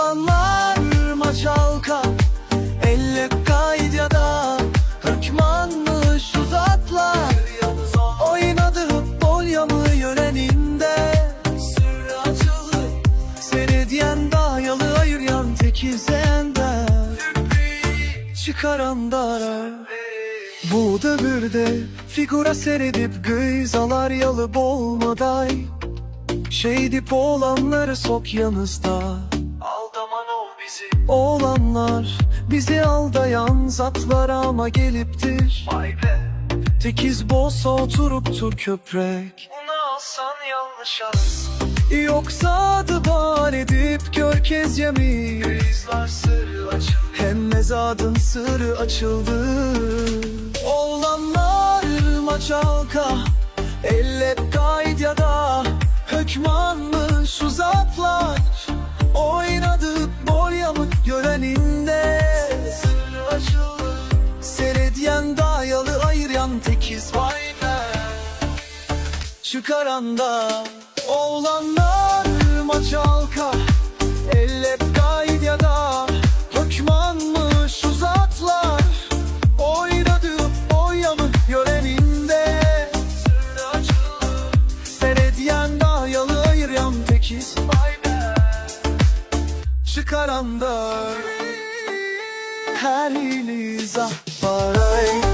Oğlanlar maçalka, elle kaydıda, hükmanmış uzatlar. Oynadı futbol yamı yöneninde, sırrı açıldı. Seni diyen dayalı ayıran tekizende, çıkaran dara. Bu devirde figura seyredip gıyzalar yalı bolmaday. Şeydip oğlanları sok yanızda, aldaman ol bizi. Oğlanlar bizi aldayan zatlar ama geliptir. Vay be. Tekiz bolsa oturuptur köprek, onu alsan yanlış alırsın. Yoksa adı bar edip körkez yemi, grizlar sırrı açıldı. Hem mezadın sırrı açıldı. Oğlanlar maçalka, elle kaydıda, hükmanmış uzatlar. Oynadı bol yamık göreninde, sırrı açıldı. Seyrediyen dayalı ayıran tekiz vay be. Çıkaran da oğlanlar maçalka, elle kaydıda, hükmanmış uzatlar. Oynadı bol yamık göreninde, sırrı açıldı. Seyrediyen dayalı ayıran tekiz vay be. Çıkaran da her ili zafaray.